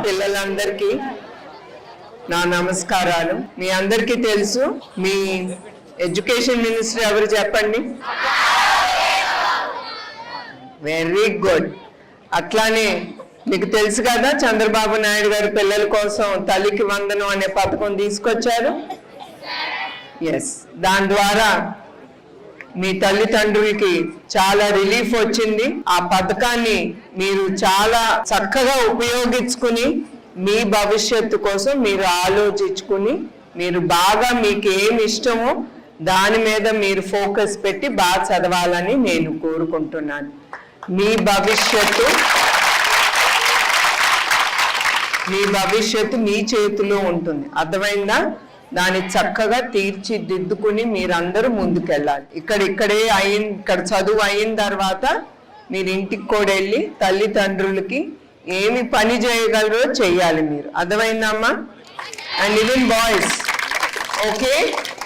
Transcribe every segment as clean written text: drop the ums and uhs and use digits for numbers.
పిల్లలందరికీ నా నమస్కారాలు. మీ అందరికీ తెలుసు మీ ఎడ్యుకేషన్ మినిస్టర్ ఎవరు చెప్పండి? Very good. అట్లానే మీకు తెలుసు కదా, చంద్రబాబు నాయుడు గారు పిల్లల కోసం తల్లికి వందనం అనే పథకం తీసుకొచ్చారు. ఎస్, దాని ద్వారా మీ తల్లిదండ్రులకి చాలా రిలీఫ్ వచ్చింది. ఆ పథకాన్ని మీరు చాలా చక్కగా ఉపయోగించుకుని మీ భవిష్యత్తు కోసం మీరు ఆలోచించుకుని మీరు బాగా మీకు ఏమి ఇష్టమో దాని మీద మీరు ఫోకస్ పెట్టి బాగా చదవాలని నేను కోరుకుంటున్నాను. మీ భవిష్యత్తు మీ చేతిలో ఉంటుంది, అర్థమైందా? దాన్ని చక్కగా తీర్చిదిద్దుకుని మీరందరూ ముందుకెళ్ళాలి. ఇక్కడ చదువు అయిన తర్వాత మీరు ఇంటికి కూడా వెళ్ళి తల్లిదండ్రులకి ఏమి పని చేయగలరో చెయ్యాలి మీరు, అర్థమైందమ్మా? And even boys, okay?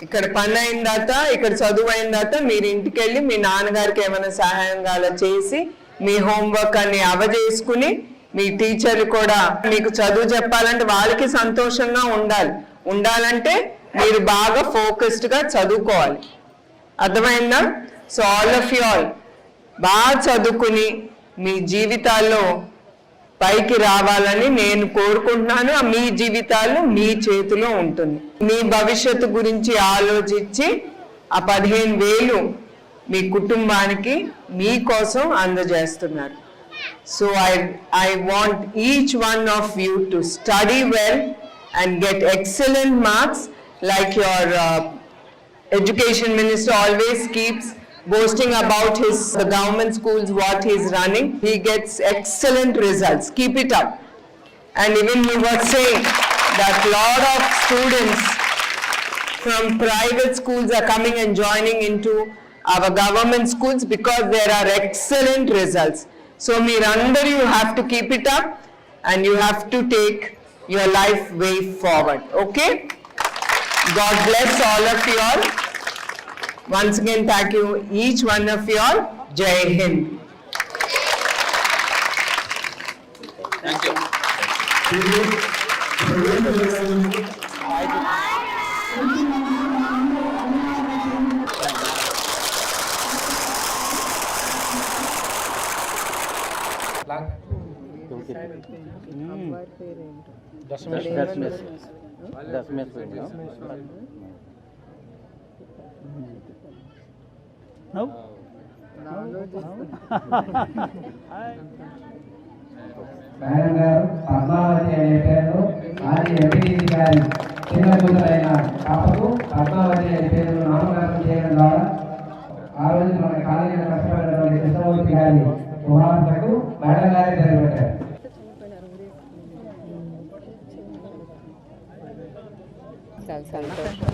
ఇక్కడ పని అయిన తర్వాత, ఇక్కడ చదువు అయిన తర్వాత మీరు ఇంటికి వెళ్ళి మీ నాన్నగారికి ఏమైనా సహాయం కావాలో చేసి మీ హోంవర్క్ అన్ని అవజేసుకుని మీ టీచర్లు కూడా మీకు చదువు చెప్పాలంటే వాళ్ళకి సంతోషంగా ఉండాలంటే మీరు బాగా ఫోకస్డ్ గా చదువుకోవాలి, అర్థమైందా? So all of you all బాగా చదువుకుని మీ జీవితాల్లో పైకి రావాలని నేను కోరుకుంటున్నాను. మీ జీవితాలు మీ చేతిలో ఉంటుంది. మీ భవిష్యత్తు గురించి ఆలోచించి ఆ 15,000 మీ కుటుంబానికి మీకోసం అందజేస్తున్నారు. So I want each one of you to study well and get excellent marks, like your education minister always keeps boasting about the government schools what he is running. He gets excellent results. Keep it up. And even you were saying that lot of students from private schools are coming and joining into our government schools because there are excellent results. So meerandar, you have to keep it up and you have to take your life way forward. Okay? God bless all of you all. Once again, thank you each one of you all. Jai Hind. Thank you. Madam గారు పద్మావతి అనే పేరును ఆది MPTC గారి చిన్న కూతురైన పాపకు పద్మావతి అనే పేరును నామకరణం చేయడం ద్వారా ఆ రోజు మన కాలేజీలో కష్టపడినటువంటి కృష్ణమూర్తి గారి కుమార్తెకు మేడం గారి పేరు పెట్టారు. చాలా సంతోషం.